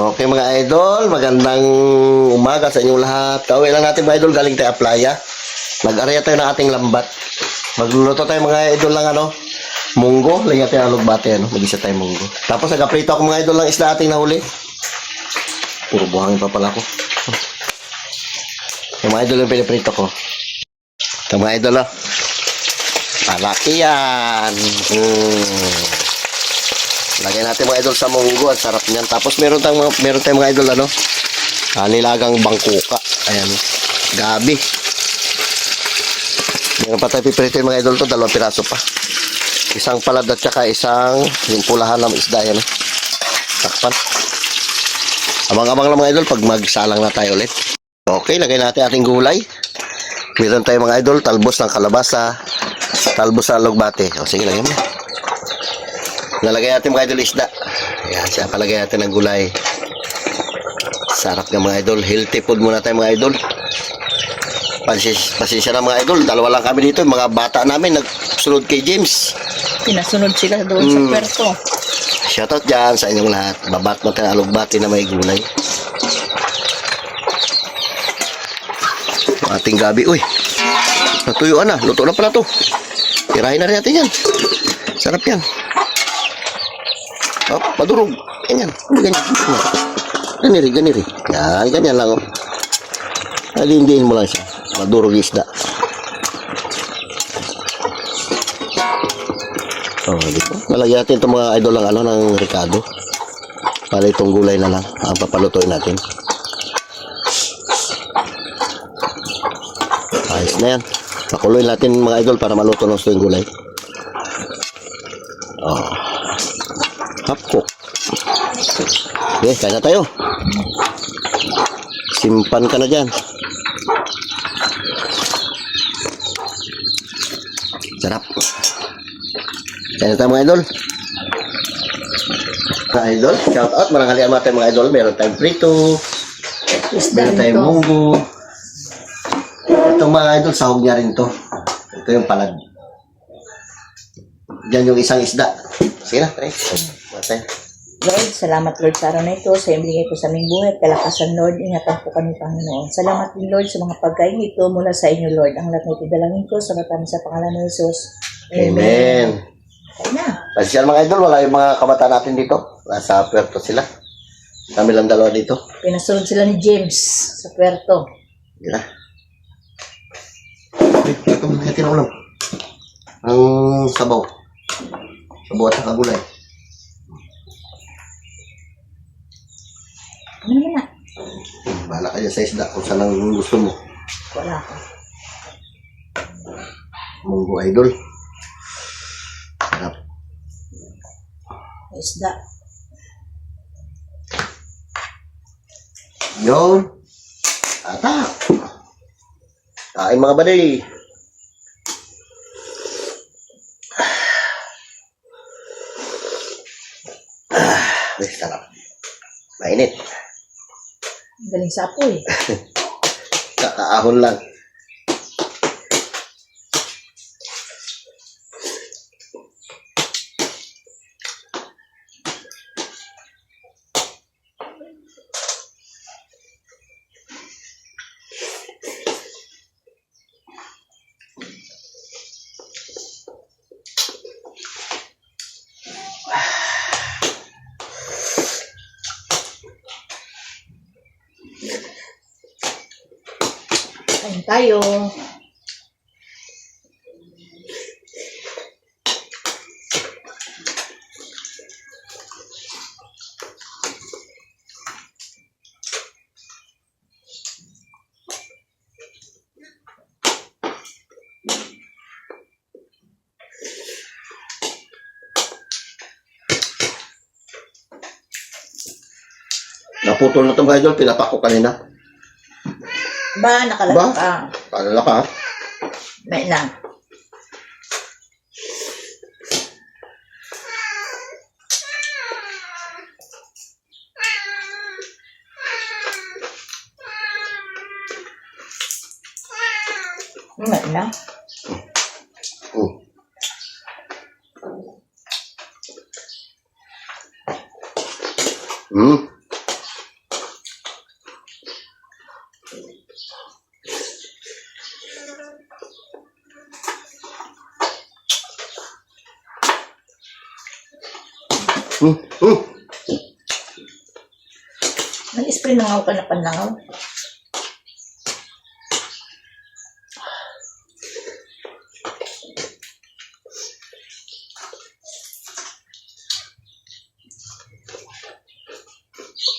Okay mga idol, magandang umaga sa inyong lahat. Kauwi lang natin mga idol, galing tayo playa. Nag-area tayo ng ating lambat. Magluluto tayo mga idol ng munggo. Lagyan tayo ng alugbate, mag-isa tayo munggo. Tapos nag-aprito ako mga idol ng isda ating nahuli. Puro buhangin pa pala ako. Yung mga idol yung piniprito ko. Ito mga idol malaki yan. Lagyan natin mga idol sa munggo. Ang sarap niyan. Tapos meron tayong mga idol nilagang bangkuka. Ayan. Gabi. Meron pa tayo piprito yung mga idol to. 2 piraso pa. Isang palad at saka isang yung pulahan ng isda. Yan. Takpan. Abang-abang lang mga idol pag magsalang na tayo ulit. Okay. Lagay natin ating gulay. Meron tayo mga idol. Talbos ng kalabasa. Talbos ng alugbate. O sige, lagyan mo. Nalagay natin mga idol isda. Ayan siya, palagay natin ng gulay. Sarap ng mga idol. Healthy food muna tayo mga idol. Pasensya na mga idol. 2 lang kami dito. Mga bata namin nagsunod kay James. Pinasunod sila doon sa puerto. Shoutout dyan sa inyong lahat. Babat mo tayo alugbati na may gulay. Ating gabi. Uy, natuyuan na. Luto na pala to. Tirahin na rin natin yan. Sarap yan. Oh, madurog. Ganyan. Ganyan. Ganiri. Yan, ganyan lang. Halindihin mo lang siya. Madurog isda. Oh, di ba? Malagyan natin itong mga idol ng Ricardo. Para itong gulay na lang. Ang papalutuin natin. Ayos na yan. Pakuloy natin mga idol para maluto ng yung gulay. Oh. Hapkok. Okay, kaya na tayo. Simpan ka na dyan. Sarap. Kaya na tayo mga idol. Mga idol, shout out. Maranghalian natin mga idol. Meron tayong prito. Meron tayong munggo. Itong mga idol, sahog niya rin to. Ito yung palad. Diyan yung isang isda. Sige na, try. Matay. Lord, salamat Lord sa araw na ito, sa ibigay po sa aming buhay, kalakasan Lord, ingatan po kami Panginoon. Salamat din Lord sa mga pagkain ito mula sa inyo Lord. Ang lahat na itidalangin ko sa matami sa pangalan ng Jesus. Amen. Kaya na. Pasyal mga idol, wala yung mga kabataan natin dito. Nasa puerto sila. Kami lang 2 dito. Pinasunod sila ni James sa puerto. Hindi na. Ito mga tinaulam. Ang sabaw. Sabaw at saka gulay. Ano naman na? Bahala ka dyan sa isda kung saan ang gusto mo. Wala ka. Munggo idol. Sarap. Isda. Yun. Atak. Kain mga baday. Sarap. Mainit. Galing sa apoy. Kakaahon lang. Kain tayo. Naputol na itong idol. Pinapak ko kanina. Ba, nakalala ka. Paalala ka. May na. May na. Nag-spray nangaw ka na panlangaw.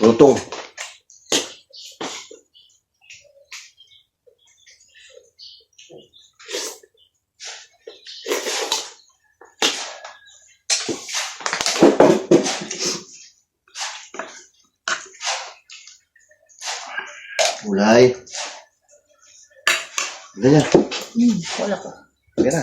Lutong. Gulay. Ganyan. Wala ko. Sige na.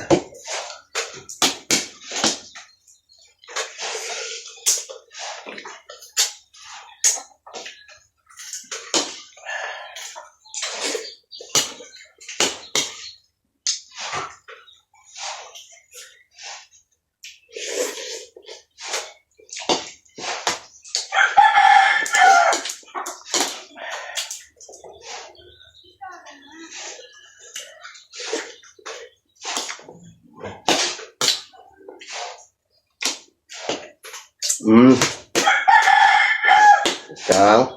Isang.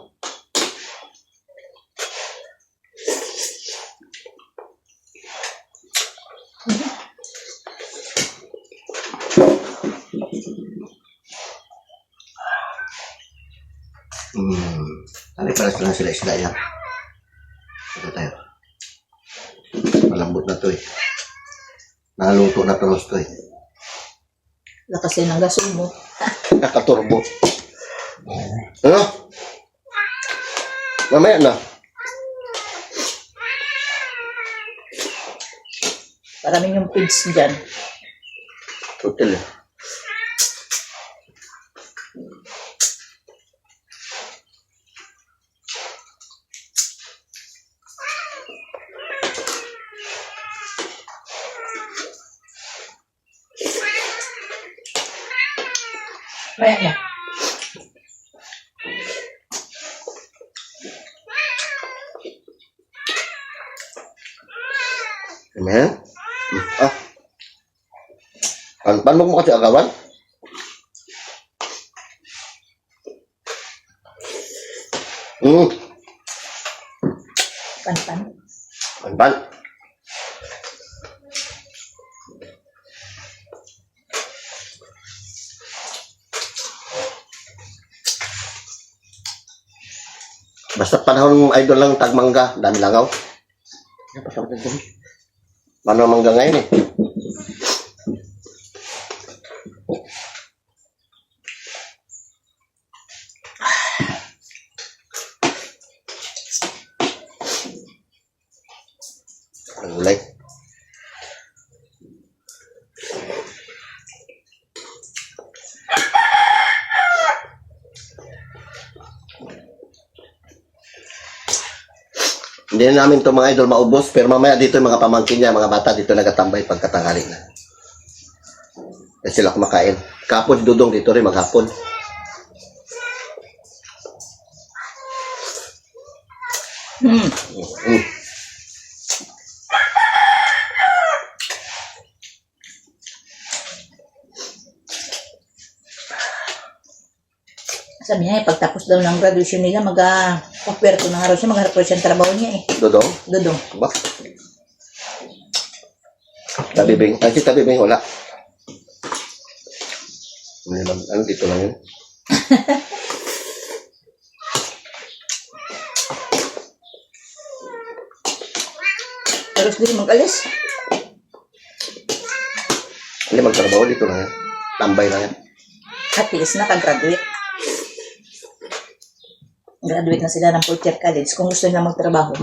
Pares lang sila isda yan. Ito tayo. Malambot na to eh. Naluto na to to eh. Lakas yan ang gasol mo. Nakaturbo. Ano? Mamaya na. Paraming yung pigs dyan. Total eh. Kaya na. Amen? Ah. Paano mo kasi agawan? Pan-pan. Pan. Basta panahon idol lang tagmangga, dami langaw. Paano mangga ngayon eh? Ang gulay. Hindi na namin ito mga idol maubos, pero mamaya dito yung mga pamangkin niya, mga bata dito nagatambay pagkatanghali na. Kasi sila kumakain. Kapon dudong dito rin maghapon. Sabi niya, pagtapos daw ng graduation nila, mag-offerto na nga raw siya, magharap raw siya ang trabaho niya eh. Dudong? Dudong. Ba? Tabibing. Ay, si Tabibing wala. Ano dito lang yun? Pero hindi mag-alis. Hindi magtrabaho dito lang yan. Tambay lang yan. At least nakagraduate. Graduate na sila ng 4th year college. Kung gusto nila magtrabaho,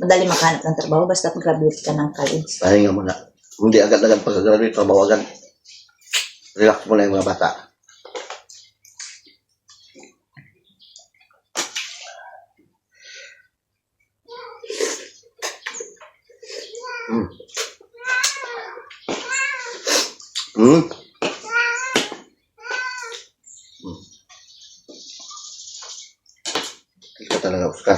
madali makahanap ng trabaho basta graduate ka ng college. Pahinga muna. Hindi agad-agad pag-graduate, trabaho agad. Relax muna yung mga bata. Ito talaga, Oscar.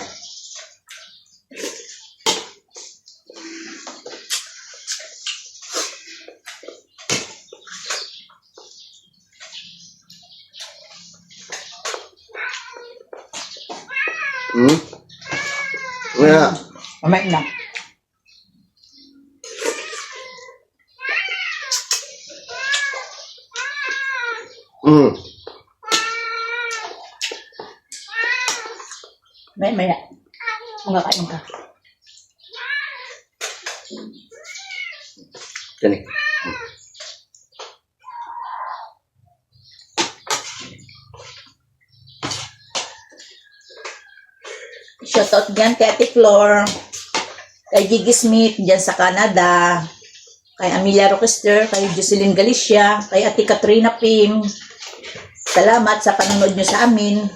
Yeah. Mamaya na. Maya. Magkakain ka. Yan eh. Shoutout dyan kay Ate Flor, kay Gigi Smith dyan sa Canada, kay Amelia Rochester, kay Jocelyn Galicia, kay Ate Katrina Pim. Salamat sa panonood nyo sa amin.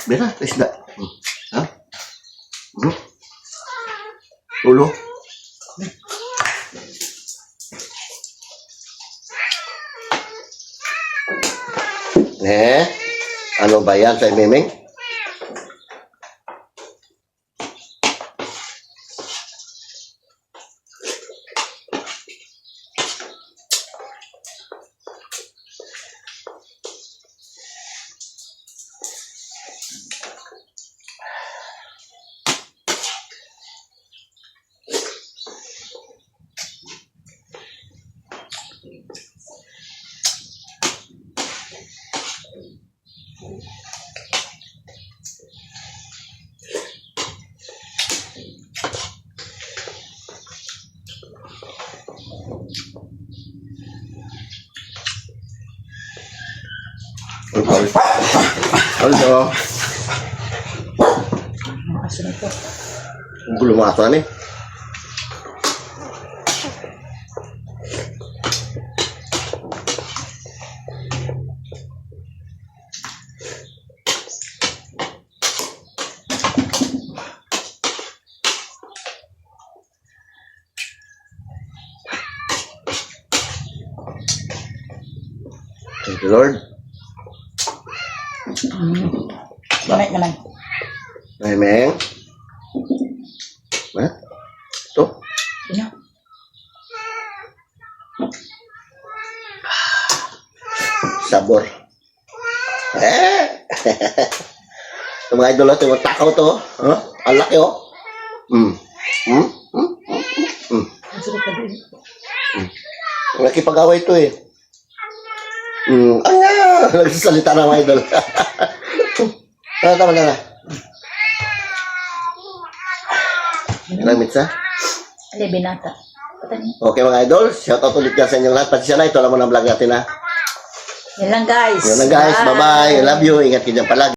Bira, isda. Ha? Ulo. Ano ba yan sa Miming? Aldo. Ang aso nito. Ang gulo mga ito, eh. Thank you, Lord. Mamaya naman. Miming. Ha? Ito? Ano? Sabor. Ito mga idol, ito yung takaw to. Huh? Ang laki, oh. Ang sarap na din. Ang laki pag-away ito, eh. Nagsasalita na mga idol. Tama na. Lamit sa? Ali, binata. Patani. Okay mga idol, shoutout ulit yan sa inyong lahat. Pati siya na, ito lang muna ang vlog natin, ha. Yan lang guys. Yan lang guys, bye-bye. I love you. Ingat kayo dyan palagi.